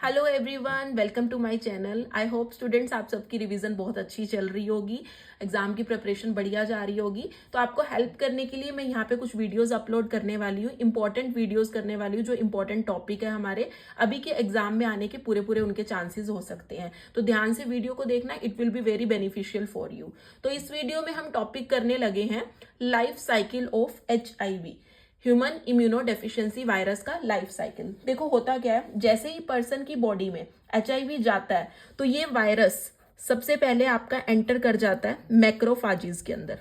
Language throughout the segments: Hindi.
Hello everyone, welcome to my channel. I hope students आप सबकी रिवीजन बहुत अच्छी चल रही होगी, एग्जाम की प्रिपरेशन बढ़िया जा रही होगी। तो आपको हेल्प करने के लिए मैं यहाँ पे कुछ वीडियोस अपलोड करने वाली हूँ, इंपॉर्टेंट वीडियोस करने वाली हूँ जो इंपॉर्टेंट टॉपिक है हमारे अभी के एग्जाम में आने के पूरे पूरे उनके चांसेस हो सकते हैं। तो ध्यान से वीडियो को देखना, it will be very beneficial for you. तो इस वीडियो में हम टॉपिक करने लगे हैं life cycle of HIV, human immunodeficiency virus का लाइफ साइकिल। देखो होता क्या है, जैसे ही पर्सन की बॉडी में HIV जाता है तो ये वायरस सबसे पहले आपका एंटर कर जाता है मैक्रोफाजीज के अंदर।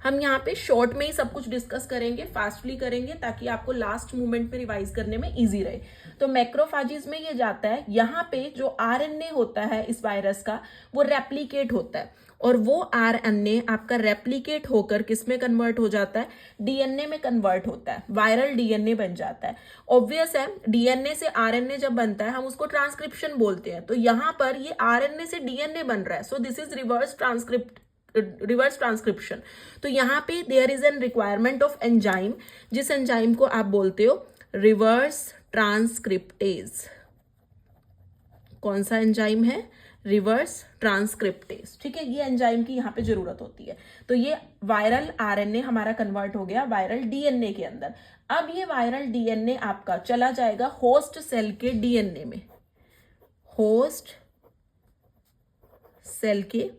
हम यहाँ पे शॉर्ट में ही सब कुछ डिस्कस करेंगे, फास्टली करेंगे ताकि आपको लास्ट मोमेंट में रिवाइज करने में इजी रहे। तो मैक्रोफाजीज में ये जाता है, यहाँ पे जो RNA होता है इस वायरस का वो रेप्लिकेट होता है और वो RNA आपका रेप्लिकेट होकर किस में कन्वर्ट हो जाता है, DNA में कन्वर्ट होता है, वायरल DNA बन जाता है। ऑब्वियस है, DNA से RNA जब बनता है हम उसको ट्रांसक्रिप्शन बोलते हैं। तो यहाँ पर ये RNA से DNA बन रहा है, so this is reverse transcription. तो यहाँ पे there is an requirement of enzyme, जिस एंजाइम को आप बोलते हो रिवर्स ट्रांसक्रिप्टेज। कौन सा एंजाइम है? Reverse transcriptase. ठीक है, ये एंजाइम की यहाँ पे जरूरत होती है। तो ये वायरल RNA हमारा कन्वर्ट हो गया वायरल DNA के अंदर। अब ये वायरल DNA आपका चला जाएगा होस्ट सेल के DNA में, होस्ट सेल के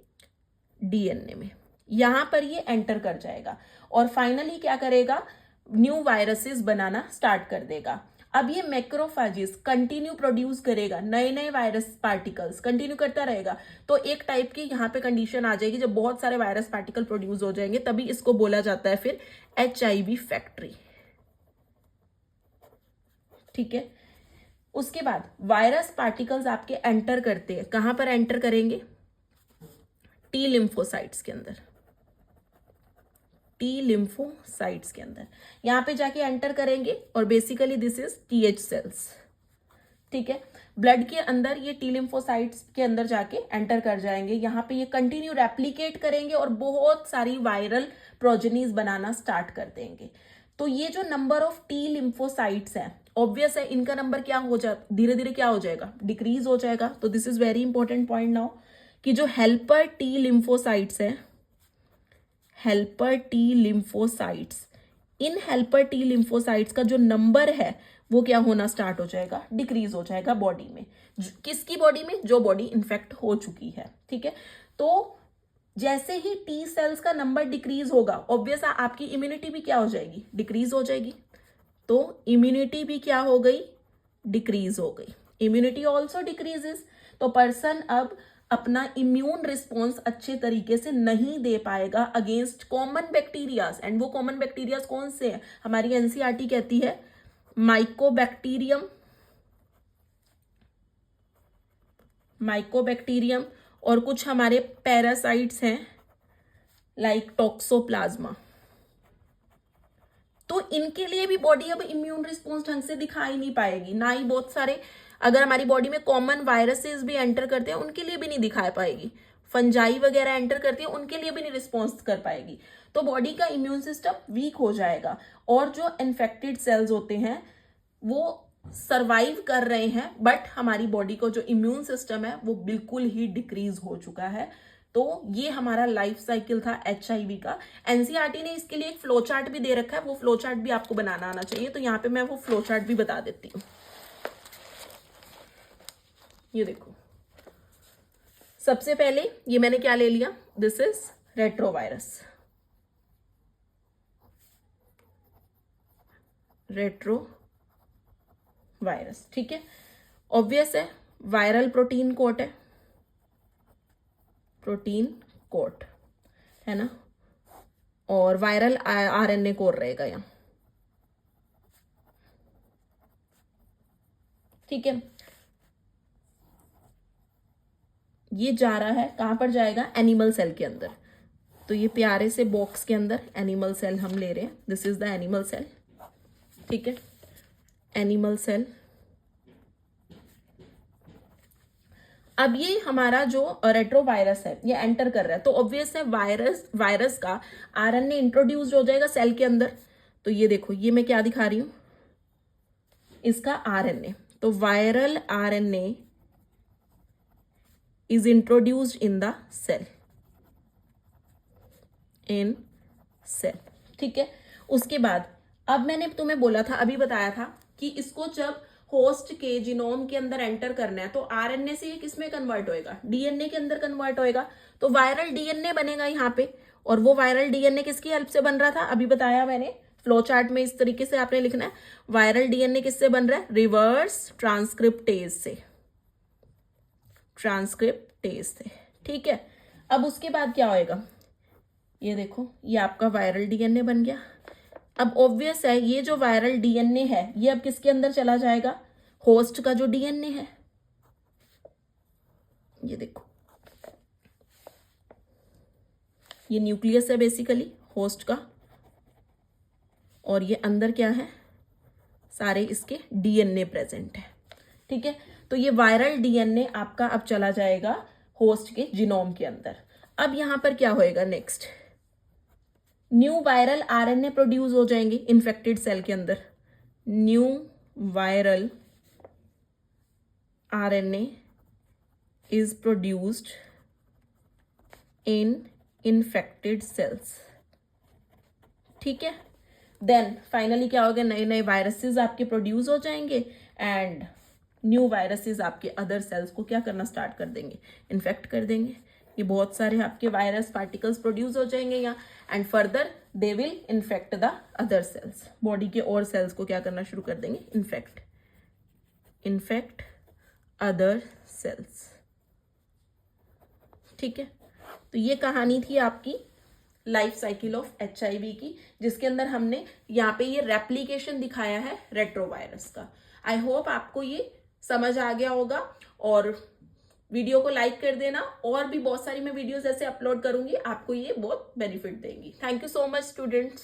DNA में, यहां पर ये एंटर कर जाएगा और फाइनली क्या करेगा, न्यू वायरसेस बनाना स्टार्ट कर देगा। अब ये मैक्रोफाजिस कंटिन्यू प्रोड्यूस करेगा, नए नए वायरस पार्टिकल्स कंटिन्यू करता रहेगा। तो एक टाइप की यहाँ पे कंडीशन आ जाएगी, जब बहुत सारे वायरस पार्टिकल प्रोड्यूस हो जाएंगे तभी इसको बोला जाता है फिर HIV फैक्ट्री। ठीक है, उसके बाद वायरस पार्टिकल्स आपके एंटर करते हैं, कहां पर एंटर करेंगे? T लिम्फोसाइट्स के अंदर, T लिम्फोसाइट्स के अंदर यहां पे जाके एंटर करेंगे और basically this is TH cells. ठीक है, ब्लड के अंदर ये T लिम्फोसाइट्स के अंदर जाके एंटर कर जाएंगे। यहाँ पे ये कंटिन्यू रेप्लिकेट करेंगे और बहुत सारी वायरल प्रोजेनीज बनाना स्टार्ट कर देंगे। तो ये जो नंबर ऑफ T लिम्फोसाइट्स है, ऑब्वियस है इनका नंबर क्या हो जा धीरे धीरे क्या हो जाएगा, डिक्रीज हो जाएगा। तो this is very important point now कि जो हेल्पर T लिम्फोसाइट्स है, हेल्पर T लिम्फोसाइट्स, इन हेल्पर T लिम्फोसाइट्स का जो नंबर है वो क्या होना स्टार्ट हो जाएगा, डिक्रीज हो जाएगा बॉडी में। किसकी बॉडी में? जो बॉडी इन्फेक्ट हो चुकी है। ठीक है, तो जैसे ही T सेल्स का नंबर डिक्रीज होगा, ऑब्वियस आपकी इम्यूनिटी भी क्या हो जाएगी, डिक्रीज हो जाएगी। तो इम्यूनिटी भी क्या हो गई, डिक्रीज हो गई। Immunity also decreases. तो पर्सन अब अपना इम्यून रिस्पॉन्स अच्छे तरीके से नहीं दे पाएगा अगेंस्ट कॉमन बैक्टीरियाज। एंड वो कॉमन बैक्टीरियाज कौन से हैं? हमारी एनसीईआरटी कहती है माइकोबैक्टीरियम, माइकोबैक्टीरियम और कुछ हमारे पैरासाइट्स हैं लाइक टॉक्सोप्लाज्मा। तो इनके लिए भी बॉडी अब इम्यून रिस्पॉन्स ढंग से दिखा ही नहीं पाएगी, ना ही बहुत सारे अगर हमारी बॉडी में कॉमन वायरसेस भी एंटर करते हैं उनके लिए भी नहीं दिखा पाएगी, फंजाई वगैरह एंटर करती है उनके लिए भी नहीं रिस्पॉन्स कर पाएगी। तो बॉडी का इम्यून सिस्टम वीक हो जाएगा और जो इन्फेक्टेड सेल्स होते हैं वो सरवाइव कर रहे हैं, बट हमारी बॉडी को जो इम्यून सिस्टम है वो बिल्कुल ही डिक्रीज हो चुका है। तो ये हमारा लाइफ साइकिल था HIV का। एनसीईआरटी ने इसके लिए एक फ्लो चार्ट भी दे रखा है, वो फ्लो चार्ट भी आपको बनाना आना चाहिए। तो यहाँ पे मैं वो फ्लो चार्ट भी बता देती हूँ। ये देखो, सबसे पहले ये मैंने क्या ले लिया, this is retrovirus, retro virus. ठीक है, ऑब्वियस है वायरल प्रोटीन कोट है, प्रोटीन कोट है ना, और वायरल RNA कोर रहेगा यहाँ। ठीक है, ये जा रहा है कहां पर जाएगा, एनिमल सेल के अंदर। तो ये प्यारे से बॉक्स के अंदर एनिमल सेल हम ले रहे हैं, this is the animal cell. ठीक है, एनिमल सेल। अब ये हमारा जो रेट्रोवायरस है ये एंटर कर रहा है, तो ऑब्वियस है वायरस का RNA इंट्रोड्यूस हो जाएगा सेल के अंदर। तो ये देखो, ये मैं क्या दिखा रही हूं, इसका RNA। तो viral RNA is introduced in the cell, in cell, ठीक है। उसके बाद अब मैंने तुम्हें बोला था, अभी बताया था कि इसको जब होस्ट के जीनोम के अंदर एंटर करना है तो आरएनए से ये किस में कन्वर्ट होएगा, डीएनए के अंदर कन्वर्ट होएगा। तो वायरल डीएनए बनेगा यहाँ पे, और वो वायरल डीएनए किसकी हेल्प से बन रहा था, अभी बताया मैंने, फ्लो चार्ट में इस तरीके से आपने लिखना है। वायरल डीएनए किससे बन रहा है, रिवर्स ट्रांसक्रिप्टेज से, ट्रांसक्रिप्टेज से, ठीक है। अब उसके बाद क्या होएगा, ये देखो ये आपका वायरल डीएनए बन गया। अब ऑब्वियस है ये जो वायरल डीएनए है ये अब किसके अंदर चला जाएगा, होस्ट का जो डीएनए है, ये देखो ये न्यूक्लियस है बेसिकली होस्ट का, और ये अंदर क्या है, सारे इसके डीएनए प्रेजेंट है, ठीक है। तो ये वायरल डीएनए आपका अब चला जाएगा होस्ट के जीनोम के अंदर। अब यहां पर क्या होएगा, next new viral RNA produce हो जाएंगे इन्फेक्टेड सेल के अंदर। New viral RNA is produced in infected cells, ठीक है। देन फाइनली क्या होगा, नए नए वायरसेस आपके प्रोड्यूस हो जाएंगे एंड न्यू वायरसेस आपके अदर सेल्स को क्या करना स्टार्ट कर देंगे, इन्फेक्ट कर देंगे। ये बहुत सारे आपके वायरस पार्टिकल्स प्रोड्यूस हो जाएंगे यहाँ, and further they will infect the other sales, body के और सेल्स को क्या करना शुरू कर देंगे, इन्फेक्ट अदर सेल्स, ठीक है। तो ये कहानी थी आपकी लाइफ साइकिल ऑफ HIV की, जिसके अंदर हमने यहाँ पे ये रेप्लिकेशन दिखाया है रेट्रोवायरस का। आई होप आपको ये समझ आ गया होगा, और वीडियो को लाइक कर देना, और भी बहुत सारी मैं वीडियोस ऐसे अपलोड करूंगी, आपको ये बहुत बेनिफिट देंगी। Thank you so much students.